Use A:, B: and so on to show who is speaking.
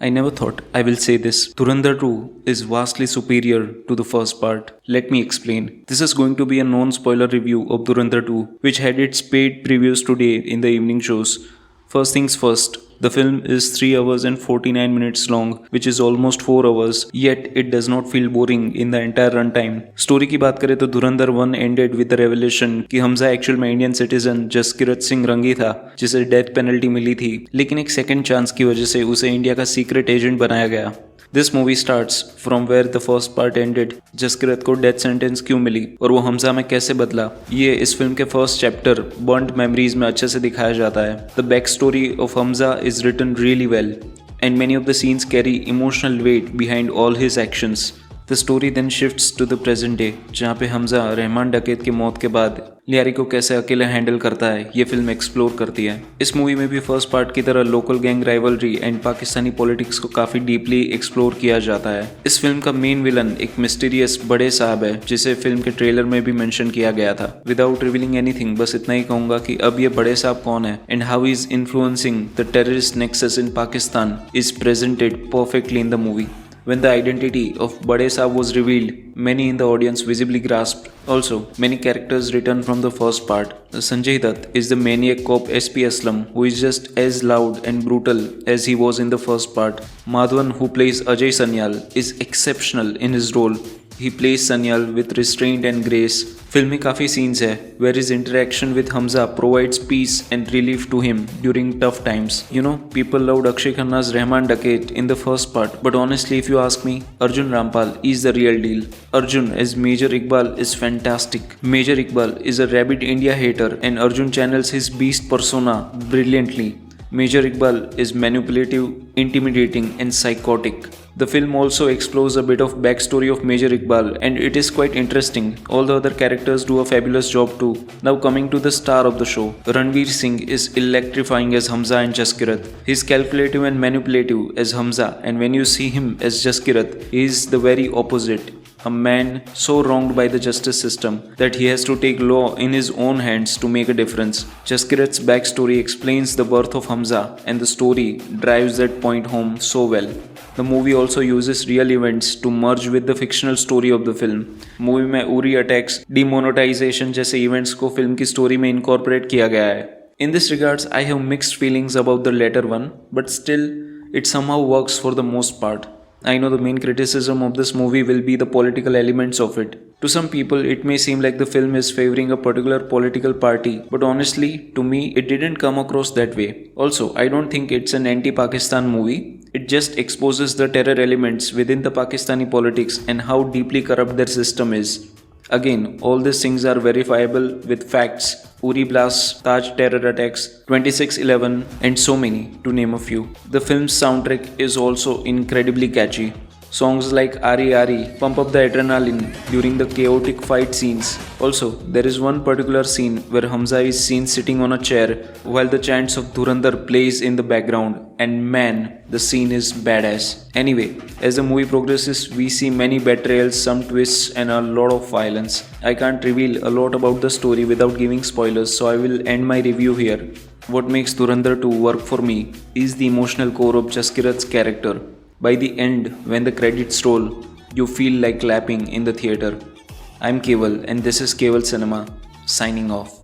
A: I never thought I will say this. Dhurandhar 2 is vastly superior to the first part. Let me explain. This is going to be a non-spoiler review of Dhurandhar 2, which had its paid previews today in the evening shows. First things first, the film is 3 hours and 49 minutes long, which is almost 4 hours, yet it does not feel boring in the entire runtime. Story की बात करें तो धुरंधर 1 ended with the revelation कि Hamza actual में Indian citizen Jaskirat Singh रंगी था, जिसे death penalty मिली थी, लेकिन एक सेकंड चांस की वजह से उसे इंडिया का सीक्रेट एजेंट बनाया गया. This movie starts from where the first part ended. Jaskirat को डेथ सेंटेंस क्यों मिली और वो हमजा में कैसे बदला, ये इस फिल्म के फर्स्ट चैप्टर बर्न्ड मेमोरीज में अच्छे से दिखाया जाता है. The back story of Hamza is written really well and many of the scenes carry emotional weight behind all his actions. The story then shifts to the present day, जहाँ पे हमजा रहमान डकैत की मौत के बाद लियारी को कैसे अकेले हैंडल करता है, ये फिल्म एक्सप्लोर करती है. इस मूवी में भी फर्स्ट पार्ट की तरह local gang rivalry and Pakistani politics को काफी डीपली एक्सप्लोर किया जाता है. इस फिल्म का मेन विलन एक मिस्टीरियस बड़े साहब है, जिसे फिल्म के ट्रेलर में भी मेंशन किया गया था. विदाउट रिवीलिंग एनीथिंग, बस इतना ही कहूंगा कि अब ये बड़े साहब कौन है and how is influencing the terrorist nexus in Pakistan is presented perfectly in the movie. When the identity of Bade Saab was revealed, many in the audience visibly grasped. Also, many characters return from the first part. Sanjay Dutt is the maniac cop SP Aslam, who is just as loud and brutal as he was in the first part. Madhavan, who plays Ajay Sanyal, is exceptional in his role. He plays Sanyal with restraint and grace. Film में काफ़ी scenes है where his interaction with Hamza provides peace and relief to him during tough times. You know, people loved Akshay Khanna's Rahman Dakhet in the first part, but honestly if you ask me, Arjun Rampal is the real deal. Arjun as Major Iqbal is fantastic. Major Iqbal is a rabid India hater and Arjun channels his beast persona brilliantly. Major Iqbal is manipulative, intimidating and psychotic. The film also explores a bit of backstory of Major Iqbal and it is quite interesting. All the other characters do a fabulous job too. Now coming to the star of the show, Ranveer Singh is electrifying as Hamza and Jaskirat. He is calculative and manipulative as Hamza, and when you see him as Jaskirat, he is the very opposite. A man so wronged by the justice system that he has to take law in his own hands to make a difference. Jaskirat's backstory explains the birth of Hamza and the story drives that point home so well. The movie also uses real events to merge with the fictional story of the film. Movie में Uri attacks, demonetisation जैसे events को film की story में incorporate किया गया है. In this regards, I have mixed feelings about the latter one, but still, it somehow works for the most part. I know the main criticism of this movie will be the political elements of it. To some people, it may seem like the film is favoring a particular political party, but honestly, to me, it didn't come across that way. Also, I don't think it's an anti-Pakistan movie. It just exposes the terror elements within the Pakistani politics and how deeply corrupt their system is. Again, all these things are verifiable with facts. Uri blasts, Taj terror attacks, 26/11 and so many, to name a few. The film's soundtrack is also incredibly catchy. Songs like Ari Ari pump up the adrenaline during the chaotic fight scenes. Also, there is one particular scene where Hamza is seen sitting on a chair while the chants of Dhurandhar plays in the background, and man, the scene is badass. Anyway, as the movie progresses, we see many betrayals, some twists and a lot of violence. I can't reveal a lot about the story without giving spoilers, so I will end my review here. What makes Dhurandhar 2 work for me is the emotional core of Jaskirat's character. By the end, when the credits roll, you feel like clapping in the theater. I'm Keval and this is Keval Cinema, signing off.